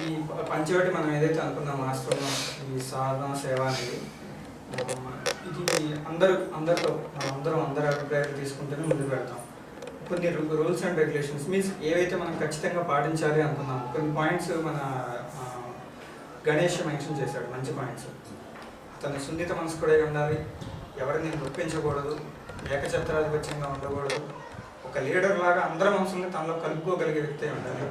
ఈ పంచవటి మనం ఏదైతే అనుకున్నాం ఆశ్రమం ఈ సాధన సేవ అనేది ఇది అందరితో అందరి అభిప్రాయాలు తీసుకుంటేనే ముందుకు పెడతాం. కొన్ని రూల్స్ అండ్ రెగ్యులేషన్స్ మీన్స్ ఏవైతే మనం ఖచ్చితంగా పాటించాలి అనుకున్నాం. కొన్ని పాయింట్స్ మన గణేష్ మెన్షన్ చేశాడు, మంచి పాయింట్స్. అతను సున్నిత మనస్కుడే ఉండాలి, ఎవరిని నొప్పించకూడదు, ఏకఛత్రాధిపత్యంగా ఉండకూడదు, ఒక లీడర్ లాగా అందరి మనసుల్ని తనలో కలుపుకోగలిగే వ్యక్తి ఉండాలి.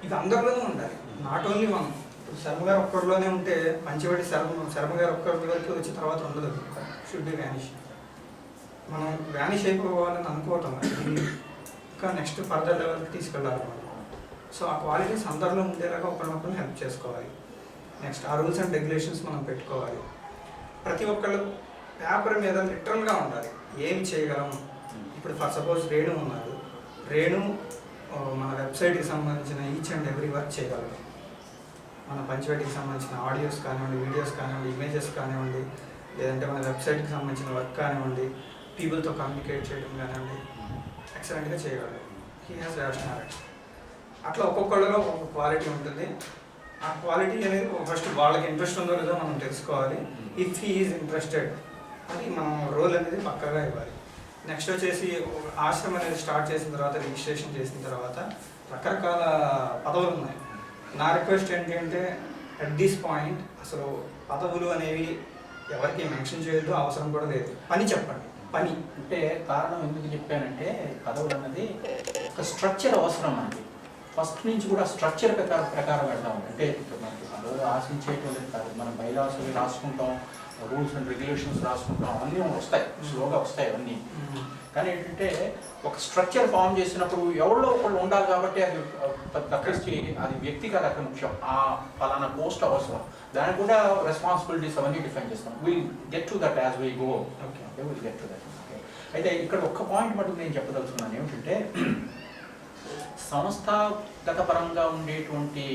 ఇది అందరిలోనూ ఉండాలి, నాట్ ఓన్లీ మనం. ఇప్పుడు శర్మ గారు ఒక్కరిలోనే ఉంటే పంచవటి శర్మ గారు ఒక్కరి వరకు వచ్చి తర్వాత ఉండదు. Should be vanish. మనం వ్యానిష్ అయిపోవాలని అనుకోవటం ఇంకా నెక్స్ట్ ఫర్దర్ లెవెల్కి తీసుకెళ్ళాలి మనం. సో ఆ క్వాలిటీస్ అందరిలో ఉండేలాగా ఒకరినొకరిని హెల్ప్ చేసుకోవాలి. నెక్స్ట్ ఆ రూల్స్ అండ్ రెగ్యులేషన్స్ మనం పెట్టుకోవాలి. ప్రతి ఒక్కళ్ళు పేపర్ మీద లిటరల్గా ఉండాలి, ఏం చేయగలం. ఇప్పుడు ఫర్ సపోజ్ రేణు ఉన్నారు, రేణు మన వెబ్సైట్కి సంబంధించిన ఈచ్ అండ్ ఎవ్రీ వర్క్ చేయగలరు. మన పంచవటికి సంబంధించిన ఆడియోస్ కానివ్వండి, వీడియోస్ కానివ్వండి, ఇమేజెస్ కానివ్వండి, లేదంటే మన వెబ్సైట్కి సంబంధించిన వర్క్ కానివ్వండి, పీపుల్తో కమ్యూనికేట్ చేయడం కానివ్వండి, ఎక్సలెంట్గా చేయగలరు. He has rationality. అట్లా ఒక్కొక్కళ్ళలో ఒక్కొక్క క్వాలిటీ ఉంటుంది. ఆ క్వాలిటీ అనేది ఫస్ట్ వాళ్ళకి ఇంట్రెస్ట్ ఉందో లేదో మనం తెలుసుకోవాలి. ఇఫ్ హీ ఈజ్ ఇంట్రెస్టెడ్ అని మనం రోల్ అనేది పక్కాగా ఇవ్వాలి. నెక్స్ట్ వచ్చేసి ఆశ్రమం అనేది స్టార్ట్ చేసిన తర్వాత, రిజిస్ట్రేషన్ చేసిన తర్వాత రకరకాల పదవులు ఉన్నాయి. నా రిక్వెస్ట్ ఏంటి అంటే అట్ దిస్ పాయింట్ అసలు పదవులు అనేవి ఎవరికి మెన్షన్ చేయొద్దు, అవసరం కూడా లేదు. పని చెప్పండి. పని అంటే కారణం ఎందుకు చెప్పానంటే పదవులు అన్నది ఒక స్ట్రక్చర్ అవసరం మనకి. ఫస్ట్ నుంచి కూడా స్ట్రక్చర్ ప్రకారం వెళ్దాం. అంటే మనకి పదవులు ఆశించేటువంటి కాదు, మనం బైలాస్ రాసుకుంటాం, రూల్స్ అండ్ రెగ్యులేషన్స్ రాసుకుంటాం, అన్నీ వస్తాయి, స్లోగా వస్తాయి అవన్నీ. కానీ ఏంటంటే ఒక స్ట్రక్చర్ ఫామ్ చేసినప్పుడు ఎవరో ఒకళ్ళు ఉండాలి కాబట్టి అది తప్పించి అది వ్యక్తి కాదు అక్కడ ముఖ్యం. ఆ ఫలానా పోస్ట్ అవసరం, దానికి కూడా రెస్పాన్సిబిలిటీస్ అవన్నీ డిఫైన్ చేస్తాం. Will get to that as we go. Okay, will get to that. Okay, అయితే ఇక్కడ ఒక్క పాయింట్ మటుకు నేను చెప్పదలుచుకున్నాను. ఏమిటంటే సంస్థాగత పరంగా ఉండేటువంటి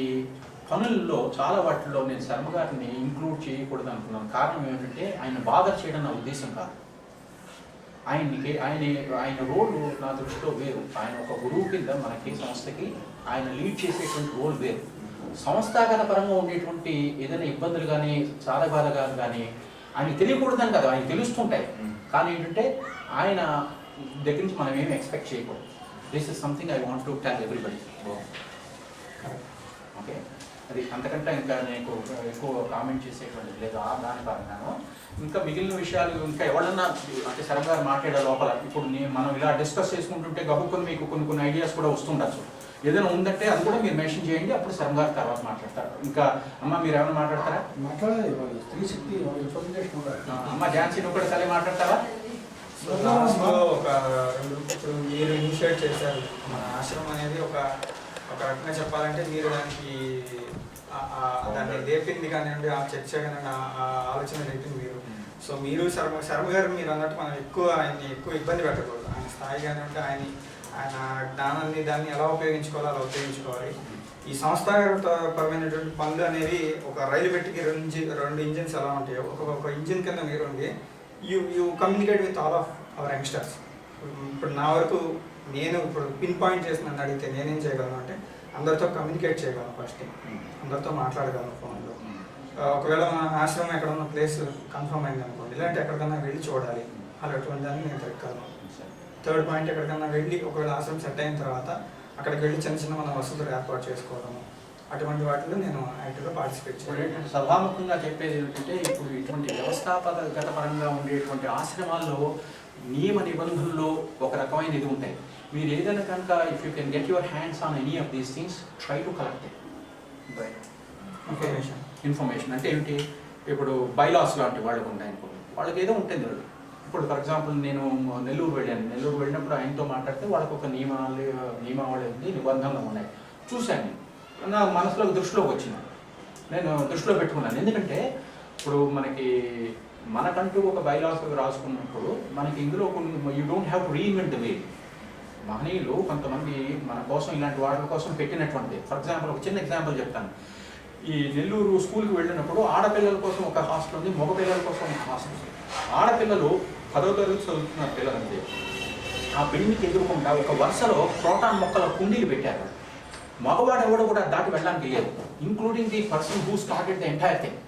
పనుల్లో చాలా వాటిల్లో నేను శర్మ గారిని ఇంక్లూడ్ చేయకూడదు అనుకున్నాను. కారణం ఏమిటంటే ఆయన బాగా చేయడం నా ఉద్దేశం కాదు. ఆయన రోల్ నా దృష్టిలో వేరు. ఆయన ఒక గురువు కింద మనకి సంస్థకి ఆయన లీడ్ చేసేటువంటి రోల్ వేరు. సంస్థాగత పరంగా ఉండేటువంటి ఏదైనా ఇబ్బందులు కానీ చాలా బాధగా కానీ ఆయన తెలియకూడదని కదా, ఆయన తెలుస్తుంటాయి. కానీ ఏంటంటే ఆయన దగ్గర నుంచి మనం ఏమి ఎక్స్పెక్ట్ చేయకూడదు. This is something I want to tell everybody. Okay, అది అంతకంటే ఇంకా నేను ఎక్కువ కామెంట్ చేసేటువంటి లేదు దాని పరంగాను. ఇంకా మిగిలిన విషయాలు ఇంకా ఎవరన్నా అంటే శర్మ గారు మాట్లాడే లోపల ఇప్పుడు మనం ఇలా డిస్కస్ చేసుకుంటుంటే గబుక్కుని మీకు కొన్ని ఐడియాస్ కూడా వస్తుండొచ్చు. ఏదైనా ఉందంటే అది కూడా మీరు మెన్షన్ చేయండి, అప్పుడు శర్మ గారు తర్వాత మాట్లాడతారు. ఇంకా అమ్మ మీరు ఏమైనా మాట్లాడతారా? అమ్మ ఝాన్సీ నువ్వు కూడా సరే మాట్లాడతారా? ఇప్పుడు మీరు ఇనిషియేట్ చేశారు మన ఆశ్రమం అనేది ఒక రకంగా చెప్పాలంటే మీరు దాన్ని లేపింది కానివ్వండి, ఆ చర్చ కానివ్వండి, ఆ ఆలోచన లేపింది మీరు. సో మీరు శర్మ గారు మీరు అన్నట్టు మనం ఆయన్ని ఎక్కువ ఇబ్బంది పెట్టకూడదు. ఆయన స్థాయి కానివ్వండి, ఆయన జ్ఞానాన్ని దాన్ని ఎలా ఉపయోగించుకోవాలో అలా ఉపయోగించుకోవాలి. ఈ సంస్థాగతపరమైనటువంటి పనులు అనేవి ఒక రైలు పెట్టికి రెండు ఇంజిన్స్ ఎలా ఉంటాయో ఒక ఇంజిన్ కింద మీరు ఉండి you communicate with all of our youngsters. ఇప్పుడు నా వరకు నేను ఇప్పుడు పిన్ పాయింట్ చేసి నన్ను అడిగితే నేనేం చేయగలను అంటే అందరితో కమ్యూనికేట్ చేయగలను, ఫస్ట్ అందరితో మాట్లాడగలను ఫోన్లో. ఒకవేళ మన ఆశ్రమం ఎక్కడ ఉన్న ప్లేస్ కన్ఫర్మ్ అయింది అనుకోండి, ఇలాంటి ఎక్కడికన్నా వెళ్ళి చూడాలి, అలాంటి దాన్ని నేను తిరగలను. థర్డ్ పాయింట్, ఎక్కడికన్నా వెళ్ళి ఒకవేళ ఆశ్రమం సెట్ అయిన తర్వాత అక్కడికి వెళ్ళి చిన్న మన వసతులు ఏర్పాటు చేసుకోవడము, అటువంటి వాటిలో నేను యాక్టివ్గా పార్టిసిపేట్ చేయాలి. సభాముఖంగా చెప్పేది ఏంటంటే ఇప్పుడు ఇటువంటి వ్యవస్థాపకగత పరంగా ఉండేటువంటి ఆశ్రమాల్లో నియమ నిబంధనలు ఒక రకమైన ఇది ఉంటాయి. మీరు ఏదైనా కనుక if you can get your hands on any of these things try to collect information. అంటే ఏంటి, ఇప్పుడు బైలాస్ లాంటి వాళ్ళకు ఉంటాయి అనుకోండి, వాళ్ళకి ఏదో ఉంటుంది. ఇప్పుడు ఫర్ ఎగ్జాంపుల్ నేను నెల్లూరు వెళ్ళినప్పుడు ఆయనతో మాట్లాడితే వాళ్ళకు ఒక నియమావళి ఉంది, నిబంధనలు ఉన్నాయి. చూశాను, నా మనసులో దృష్టిలోకి వచ్చింది, నేను దృష్టిలో పెట్టుకున్నాను. ఎందుకంటే ఇప్పుడు మనకంటూ ఒక బైలాస్ రాసుకున్నప్పుడు మనకి ఇందులో you don't have to reinvent the way. మహనీయులు కొంతమంది మన కోసం ఇలాంటి వాటి కోసం పెట్టినటువంటిది. ఫర్ ఎగ్జాంపుల్ ఒక చిన్న ఎగ్జాంపుల్ చెప్తాను. ఈ నెల్లూరు స్కూల్కి వెళ్ళినప్పుడు ఆడపిల్లల కోసం ఒక హాస్టల్ ఉంది, మగ పిల్లల కోసం ఒక హాస్టల్ ఉంది. ఆడపిల్లలు 10వ తరగతి చదువుతున్నారు పిల్లలంటే, ఆ బిల్డింగ్కి ఎదురుకుండా ఒక వరుసలో ప్రోటాన్ మొక్కల కుండీలు పెట్టారు. మగవాడు ఎవడు కూడా దాటి వెళ్ళడానికి లేదు, including the person who started the entire thing.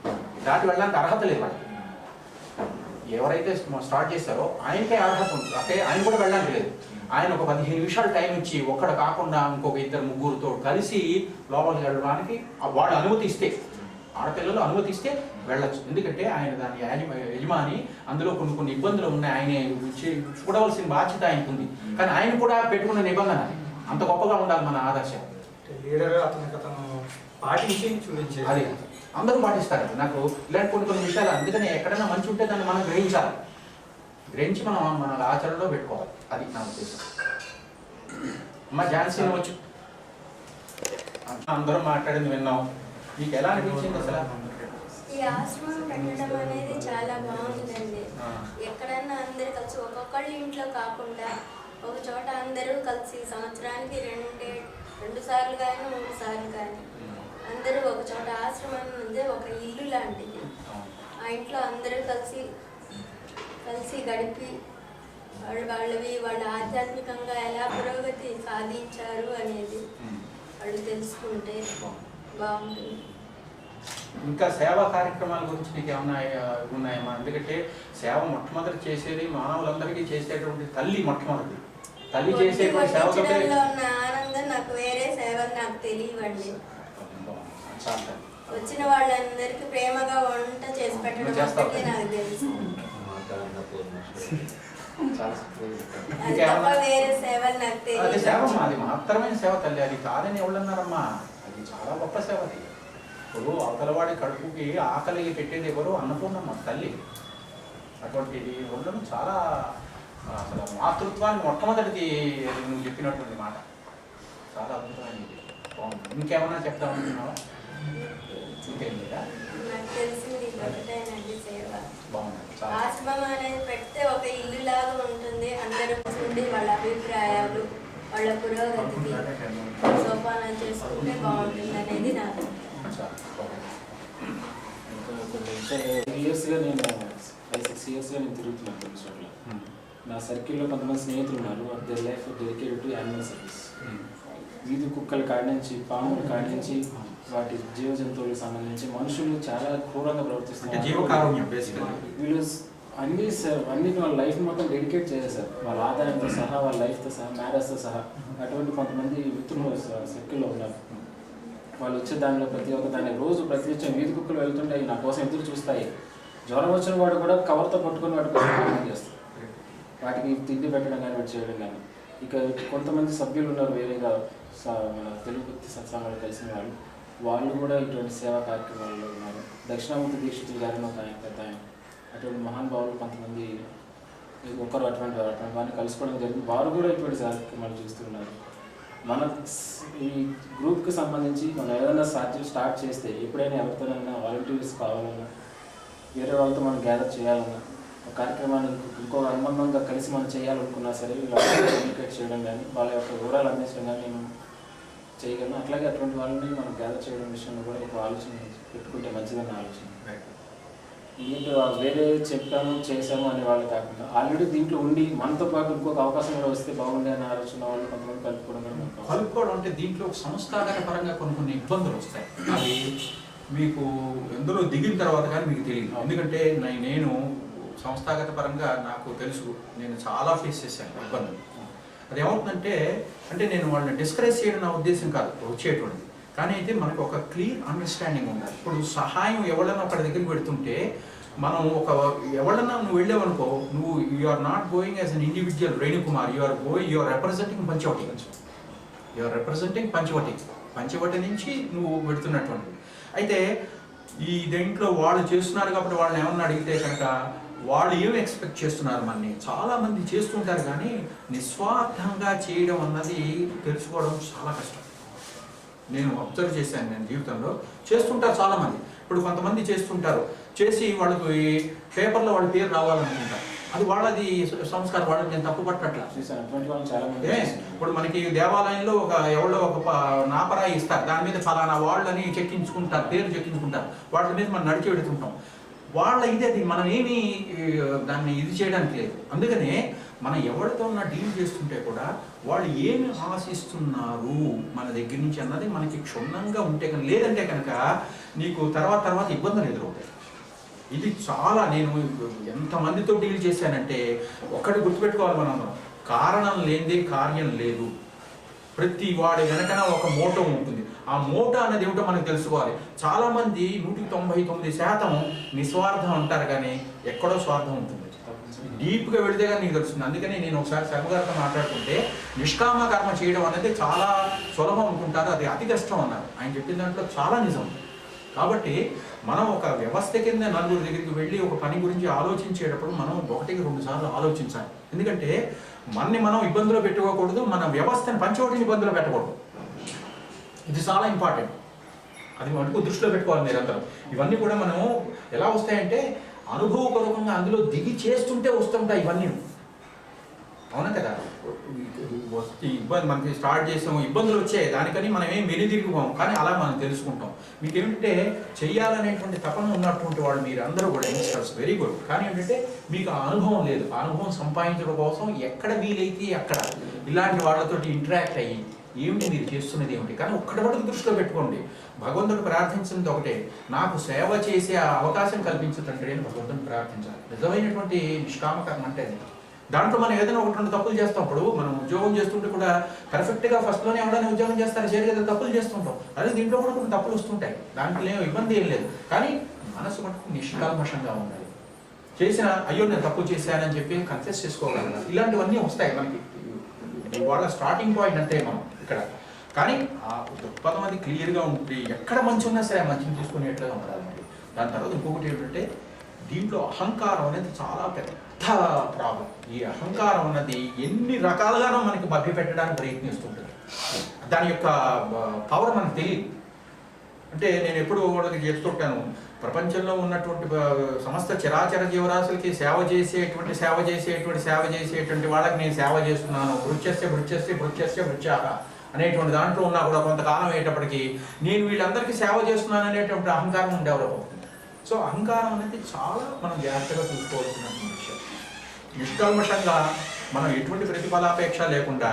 దాటి వెళ్ళడానికి అర్హత లేదు వాళ్ళకి. ఎవరైతే స్టార్ట్ చేస్తారో ఆయనకే అర్హత ఉంది, అంటే ఆయన కూడా వెళ్ళడానికి లేదు. ఆయన ఒక 15 నిమిషాలు టైం ఇచ్చి ఒక్కడ కాకుండా ఇంకొక 2-3 కలిసి లోపలికి వెళ్ళడానికి వాళ్ళు అనుమతిస్తే, ఆడపిల్లలు అనుమతిస్తే వెళ్ళచ్చు. ఎందుకంటే ఆయన దాని యజమాని, అందులో కొన్ని ఇబ్బందులు ఉన్నాయి, ఆయన చూడవలసిన బాధ్యత ఆయనకుంది. కానీ ఆయన కూడా పెట్టుకున్న నిబంధన అంత గొప్పగా ఉండాలి మన ఆదర్శం. లీడర్ అతను పాటించి చూపించేది అది అందరూ పాటిస్తారు. నాకు ఇలాంటి కొన్ని విషయాలు, అందుకని ఎక్కడైనా మంచి ఉంటే దాన్ని మనం గ్రహించాలి, గ్రహించి మనం మన ఆచరణలో పెట్టుకోవాలి. అది నా ఉద్దేశం. అమ్మ ఝాన్సీ వచ్చు, అందరూ మాట్లాడింది విన్నాం, మీకు ఎలా అనిపించింది అసలు? ఈ ఆశ్రమం పెట్టడం అనేది చాలా బాగుందండి. ఎక్కడన్నా అందరు కలిసి ఒక్కొక్కళ్ళ ఇంట్లో కాకుండా ఒక చోట అందరూ కలిసి సంవత్సరానికి 2 సార్లు కానీ 3 సార్లు కానీ అందరూ ఒక చోట, ఆశ్రమం ఉంది ఒక ఇల్లు లాంటిది. ఆ ఇంట్లో అందరూ కలిసి గడిపి వాళ్ళ ఆధ్యాత్మికంగా ఎలా పురోగతి సాధించారు అనేది వాళ్ళు తెలుసుకుంటే బాగుంటుంది. ఇంకా సేవా కార్యక్రమాల గురించి నీకు ఏమన్నా ఉన్నాయమ్మా? ఎందుకంటే సేవ మొట్టమొదటి చేసేది మానవులందరికీ చేసేటువంటి తల్లి. మొట్టమొదటి తల్లి చేసేటువంటి సేవ ఉన్న ఆనందం నాకు వేరే సేవ నాకు తెలియవండి. వచ్చిన వాళ్ళందరికీ ప్రేమగా వంట చేసి పెట్టడం నాకు తెలుసు. వేరే సేవలు నాకు తెలియదు. సేవ అది మాత్రమే సేవ తల్లి, అది కాదని ఎవరన్నారమ్మా? అది చాలా గొప్ప సేవ. అది ఇప్పుడు అవతలవాడి కడుపుకి ఆకలి పెట్టేది ఎవరు? అన్నపూర్ణమ్మ తల్లి. అటువంటి ఉండడం చాలా అసలు మాతృత్వాన్ని మొట్టమొదటిది నువ్వు చెప్పినటువంటి మాట చాలా అద్భుతమైనది. బాగుంది. ఇంకేమన్నా చెప్తామనుకున్నావా? ఇంకేం లేదా? నాకు తెలిసింది ఒకటేనండి సేవ. బాగుంది. ఆశ్రమం అనేది పెడితే ఒక ఇల్లు లాగా ఉంటుంది. అందరూ ఉండి వాళ్ళ అభిప్రాయాలు, వాళ్ళ పురోగతికి సోపానం చేసుకుంటే బాగుంటుంది అనేది నాకు. ఇయర్స్గా నేను 5-6 ఇయర్స్గా నేను తిరుగుతున్నాను కొన్ని చోట్ల. నా సర్కిల్లో కొంతమంది స్నేహితులు ఉన్నారు. Their life dedicated to animal service. వీధి కుక్కల కాడి నుంచి, పాముల కాడి నుంచి, వాటి జీవ జంతువులకు సంబంధించి మనుషులు చాలా క్రూరంగా ప్రవర్తిస్తున్నారు. వీళ్ళు అన్నిటి వాళ్ళ లైఫ్ మొత్తం డెడికేట్ చేసేసారు, వాళ్ళ ఆదాయంతో సహా, వాళ్ళ లైఫ్తో సహా, మ్యారేజ్తో సహా. అటువంటి కొంతమంది మిత్రులు సర్కిల్లో ఉన్నారు. వాళ్ళు వచ్చే దానిలో ప్రతి నిత్యం వీధి కుక్కలు వెళ్తుంటే నా కోసం ఎదురు చూస్తాయి. జ్వరం వచ్చిన వాడు కూడా కవర్తో పట్టుకొని వాటి కోసం ప్రయత్నం చేస్తారు. వాటికి తిండి పెట్టడం కానీ వాటి చేయడం కానీ. ఇక కొంతమంది సభ్యులు ఉన్నారు వేరేగా మన తెలుగు భక్తి సత్సంగాలు కలిసిన వాళ్ళు కూడా ఇటువంటి సేవా కార్యక్రమాల్లో ఉన్నారు. దక్షిణామూర్తి దీక్షితులు గారిని ఒక ఆయన పెద్ద ఆయన, అటువంటి మహానుభావులు కొంతమంది ఒకరు అటువంటి వారిని కలుసుకోవడం జరిగింది. వారు కూడా ఇటువంటి కార్యక్రమాలు చూస్తున్నారు. మన ఈ గ్రూప్కి సంబంధించి మనం ఏదైనా స్టార్ట్ చేస్తే, ఎప్పుడైనా ఎవరితోనైనా వాలంటీర్స్ కావాలన్నా, వేరే వాళ్ళతో మనం గ్యాదర్ చేయాలన్నా, ఒక కార్యక్రమాన్ని ఇంకో అనుబంధంగా కలిసి మనం చేయాలనుకున్నా సరే కమ్యూనికేట్ చేయడం కానీ, వాళ్ళ యొక్క వివరాలు అందించడం కానీ నేను చేయగలను. అట్లాగే అటువంటి వాళ్ళని మనం గ్యాదర్ చేయడం విషయంలో కూడా ఒక ఆలోచన పెట్టుకుంటే మంచిదన్న ఆలోచన. ఏంటో వేరే చెప్పాము చేసాము అనే వాళ్ళు కాకుండా ఆల్రెడీ దీంట్లో ఉండి మనతో పాటు ఇంకొక అవకాశం కూడా వస్తే బాగుండే అనే ఆలోచన వాళ్ళు కొంతమంది కలుపుకోవడం. అంటే దీంట్లో సంస్థాగత పరంగా కొన్ని ఇబ్బందులు వస్తాయి. అవి మీకు ఎందులో దిగిన తర్వాత కానీ మీకు తెలియదు. ఎందుకంటే నేను సంస్థాగత పరంగా నాకు తెలుసు, నేను చాలా ఫేస్ చేశాను ఇబ్బందులు. అది ఏమవుతుందంటే, అంటే నేను వాళ్ళని డిస్కరేజ్ చేయడం నా ఉద్దేశం కాదు వచ్చేటువంటిది, కానీ అయితే మనకు ఒక క్లియర్ అండర్స్టాండింగ్ ఉండాలి. ఇప్పుడు సహాయం ఎవరైనా ఒకటి దగ్గరికి పెడుతుంటే మనం ఎవరన్నా నువ్వు వెళ్ళావనుకో, నువ్వు are not going as an individual Renukumar, you are representing Panchavati నుంచి నువ్వు పెడుతున్నటువంటి. అయితే ఈ దీంట్లో వాళ్ళు చేస్తున్నారు కాబట్టి వాళ్ళని ఏమన్నా అడిగితే కనుక వాళ్ళు ఏమి ఎక్స్పెక్ట్ చేస్తున్నారు మనని చాలామంది చేస్తుంటారు, కానీ నిస్వార్థంగా చేయడం అన్నది తెలుసుకోవడం చాలా కష్టం. నేను అబ్జర్వ్ చేశాను, నేను జీవితంలో చేస్తుంటారు చాలామంది. ఇప్పుడు కొంతమంది చేస్తుంటారు, చేసి వాళ్ళకి పేపర్లో వాళ్ళ పేరు రావాలనుకుంటారు. అది వాళ్ళది సంస్కారం, వాళ్ళని నేను తప్పు పట్టట్లా. ఇప్పుడు మనకి దేవాలయంలో ఎవరో ఒక నాపరాయి ఇస్తారు, దాని మీద ఫలానా వాళ్ళని చెక్కించుకుంటారు, పేరు చెక్కించుకుంటారు, వాళ్ళ మీద మనం నడిచి పెడుతుంటాం. వాళ్ళ ఇది మనం ఏమి దాన్ని ఇది చేయడానికి లేదు. అందుకనే మనం ఎవరితో డీల్ చేస్తుంటే కూడా వాళ్ళు ఏమి ఆశిస్తున్నారు మన దగ్గర నుంచి అన్నది మనకి క్షుణ్ణంగా ఉంటే కనుక, లేదంటే కనుక నీకు తర్వాత ఇబ్బందులు ఎదురవుతాయి. ఇది చాలా నేను ఎంతమందితో డీల్ చేశానంటే ఒకటి గుర్తుపెట్టుకోవాలి మనందరం, కారణం లేనిదే కార్యం లేదు. ప్రతి వాడి వెనకన ఒక మోటో ఉంటుంది. ఆ మోటో అనేది ఏమిటో మనకు తెలుసుకోవాలి. చాలామంది 99% నిస్వార్థం అంటారు కానీ ఎక్కడో స్వార్థం ఉంటుంది. డీప్గా వెళితే కానీ నీకు తెలుస్తుంది. అందుకని నేను ఒకసారి శర్మగారితో మాట్లాడుకుంటే నిష్కామ కర్మ చేయడం అనేది చాలా సులభం అనుకుంటారు, అది అతి కష్టం అన్నారు. ఆయన చెప్పిన దాంట్లో చాలా నిజం. కాబట్టి మనం ఒక వ్యవస్థ కింద నలుగురి దగ్గరికి వెళ్ళి ఒక పని గురించి ఆలోచించేటప్పుడు మనం 1-2 సార్లు ఆలోచించాలి. ఎందుకంటే మనం ఇబ్బందులు పెట్టుకోకూడదు, మన వ్యవస్థను పంచోటిని ఇబ్బందులు పెట్టకూడదు. ఇది చాలా ఇంపార్టెంట్. అది మటుకు దృష్టిలో పెట్టుకోవాలి మీరందరూ. ఇవన్నీ కూడా మనం ఎలా వస్తాయంటే అనుభవపూర్వకంగా అందులో దిగి చేస్తుంటే వస్తుంటాయి ఇవన్నీ. అవునా కదా? ఇబ్బంది మనకి స్టార్ట్ చేసాం, ఇబ్బందులు వచ్చాయి, దానికని మనం ఏం వెనుదిరిగిపోం, కానీ అలా మనం తెలుసుకుంటాం. మీకు ఏమిటంటే చెయ్యాలనేటువంటి తపన ఉన్నటువంటి వాళ్ళు మీరు అందరూ కూడా యంగ్స్టర్స్, వెరీ గుడ్. కానీ ఏంటంటే మీకు ఆ అనుభవం లేదు. ఆ అనుభవం సంపాదించడం కోసం ఎక్కడ వీలైతే అక్కడ ఇలాంటి వాళ్ళతోటి ఇంటరాక్ట్ అయ్యి ఏమిటి మీరు చేస్తున్నది ఏమిటి, కానీ ఒక్కటి వరకు దృష్టిలో పెట్టుకోండి. భగవంతుడు ప్రార్థించింది ఒకటే, నాకు సేవ చేసే అవకాశం కల్పించు తండ్రి అని భగవంతుని ప్రార్థించాలి. నిజమైనటువంటి నిష్కామకర్మ అంటే అది. దాంట్లో మనం ఏదైనా 1-2 తప్పులు చేస్తాం. ఇప్పుడు మనం ఉద్యోగం చేస్తుంటే కూడా పర్ఫెక్ట్గా ఫస్ట్లోనే ఎవరైనా ఉద్యోగం చేస్తారు, చేయలేదు తప్పులు చేస్తుంటాం. అదే దీంట్లో కూడా కొన్ని తప్పులు వస్తుంటాయి, దాంట్లో ఏం ఇబ్బంది ఏం లేదు. కానీ మనసు మటుకు నిష్కల్మషంగా ఉండాలి. చేసిన అయ్యో నేను తప్పు చేశానని చెప్పి కన్ఫెస్ చేసుకోగలగాలి. ఇలాంటివన్నీ వస్తాయి మనకి. వాళ్ళ స్టార్టింగ్ పాయింట్ అంతే మనం ఇక్కడ. కానీ ఆ దృక్పథం అది క్లియర్గా ఉంటుంది. ఎక్కడ మంచి ఉన్నా సరే మంచిని తీసుకునేట్లుగా ఉండాలి. మరి దాని తర్వాత ఇంకొకటి ఏంటంటే దీంట్లో అహంకారం అనేది చాలా పెద్ద ప్రాబ్లం. ఈ అహంకారం అన్నది ఎన్ని రకాలుగానో మనకి మభ్యపెట్టడానికి ప్రయత్నిస్తుంటుంది. దాని యొక్క పవర్ మనకు తెలియదు. అంటే నేను ఎప్పుడు వాళ్ళకి చెప్తుంటాను, ప్రపంచంలో ఉన్నటువంటి సమస్త చరాచర జీవరాశులకి సేవ చేసేటువంటి వాళ్ళకి నేను సేవ చేస్తున్నాను. వృత్యాహ అనేటువంటి దాంట్లో ఉన్నా కూడా కొంతకాలం అయ్యేటప్పటికి నేను వీళ్ళందరికీ సేవ చేస్తున్నాను అనేటువంటి అహంకారం డెవలప్ అవుతుంది. సో అహంకారం అనేది చాలా మనం జాగ్రత్తగా చూసుకోవాల్సినటువంటి విషయం. నిష్కల్మషంగా మనం ఎటువంటి ప్రతిఫలాపేక్ష లేకుండా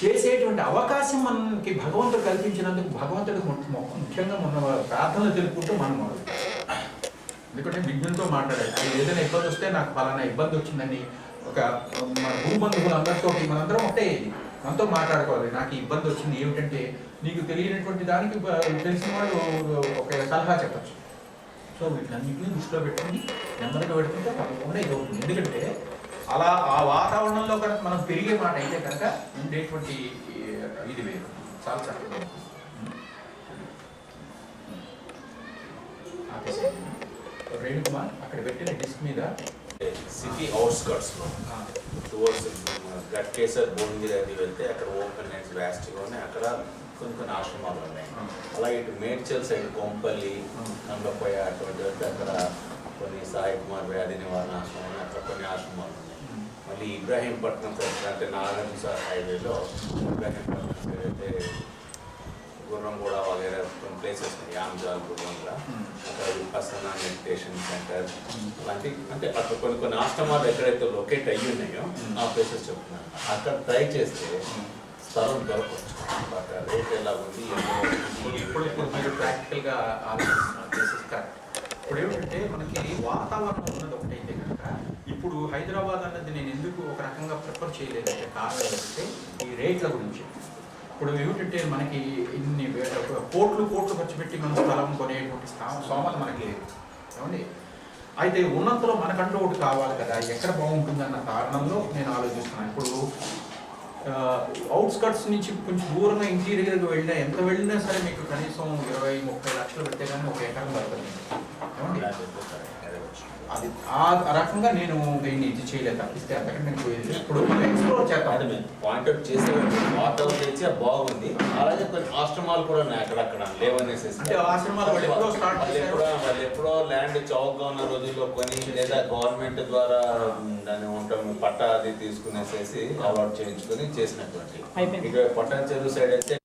చేసేటువంటి అవకాశం మనకి భగవంతుడు కల్పించినందుకు భగవంతుడికి ముఖ్యంగా మన ప్రార్థనలు తెలుపుకుంటూ మనం మొదలు. ఎందుకంటే విజ్ఞంతో మాట్లాడాలి. ఏదైనా ఇబ్బంది వస్తే నాకు పలానా ఇబ్బంది వచ్చిందని ఒక మన భూబంధువులందరితో మనందరం ఒకటే మనతో మాట్లాడుకోవాలి. నాకు ఇబ్బంది వచ్చింది ఏమిటంటే నీకు తెలియనటువంటి దానికి తెలిసిన వాళ్ళు ఒక సలహా చెప్పచ్చు. సో వీటిలన్నింటినీ దృష్టిలో పెట్టుకుని నెమ్మదిగా పెట్టుకుంటే తప్పకుండా ఇది అవుతుంది. ఎందుకంటే అలా ఆ వాతావరణంలో కనుక మనం పెరిగే మాట అయితే కనుక ఉండేటువంటి ఇది వేరు, చాలా చక్కగా ఉంటుంది. రేణుకుమార్ అక్కడ పెట్టిన డిస్క్ మీద సిటీ అవుట్స్కట్స్లో టువర్డ్స్ గట్కేసర్ భువనగిరి అది వెళ్తే అక్కడ ఓపెన్ ల్యాండ్స్ వ్యాస్ట్గానే అక్కడ కొన్ని ఆశ్రమాలు ఉన్నాయి. అలాగే ఇటు మేడ్చల్ సైడ్ కొంపల్లి కంగపోయ అటువంటి వెళ్తే అక్కడ కొన్ని సాయి కుమార్ వ్యాధి నివారణ ఆశ్రమం, అక్కడ కొన్ని ఆశ్రమాలు ఉన్నాయి. మళ్ళీ ఇబ్రాహీంపట్నం సైడ్ అంటే నారాయణ హైవేలో ఇబ్రాహీంపట్నం సైడ్ అయితే గుర్రంగూడ వగైరా కొన్ని ప్లేసెస్ ఉన్నాయి. యాంజాల్ గుర్రంగూడ అక్కడ విపసన మెడిటేషన్ సెంటర్ అలాంటి అంటే అక్కడ కొన్ని ఆశ్రమాలు ఎక్కడైతే లొకేట్ అయ్యి ఉన్నాయో ఆ ప్లేసెస్ చెప్తున్నాను. అక్కడ ట్రై చేస్తే స్థలం దొరకవచ్చు. బట్ రేట్ ఎలా ఉంది ఇప్పుడు మీరు ప్రాక్టికల్గా ఆలోచిస్తున్నారు. ఇప్పుడు ఏమిటంటే మనకి వాతావరణం ఉన్నది ఒకటైతే కనుక ఇప్పుడు హైదరాబాద్ అన్నది నేను ఎందుకు ఒక రకంగా ప్రిఫర్ చేయలేదంటే కారణం ఏంటంటే ఈ రేట్ల గురించి. ఇప్పుడు ఏమిటంటే మనకి ఇన్ని కోట్లు ఖర్చు పెట్టి మనం స్థలం కొనేటువంటి స్తోమత మనకి లేదు ఏమండి. అయితే ఉన్నంతలో మనకంటూ ఒకటి కావాలి కదా, ఎక్కడ బాగుంటుందన్న కారణంలో నేను ఆలోచిస్తున్నాను. ఇప్పుడు అవుట్స్కట్స్ నుంచి కొంచెం దూరంగా ఇంటీరియర్గా వెళ్ళినా ఎంత వెళ్ళినా సరే మీకు కనీసం 20-30 లక్షలు పెడితే కానీ ఒక ఎకరం పడుతుంది ఏమండి. అది ఆ రకంగా నేను దీన్ని ఇది చేయలేదు తప్పిస్తే అంతకంటే నేను ఇప్పుడు మనం ఎక్స్ప్లోర్ చేద్దాం. పాయింట్అవుట్ చేసే వాతావరణం తెచ్చి బాగుంది. అలాగే కొన్ని ఆశ్రమాలు కూడా ఉన్నాయి అక్కడక్కడ లేవనేసి. అంటే ఆశ్రమాలు వాళ్ళు ఎప్పుడో ల్యాండ్ చౌకగా ఉన్న రోజుల్లో కొని లేదా గవర్నమెంట్ ద్వారా దాన్ని ఉంటాం పట్టా అది తీసుకునేసేసి అలవాటు చేయించుకొని చేసినటువంటి. ఇక పట్టణ చెరువు సైడ్ అయితే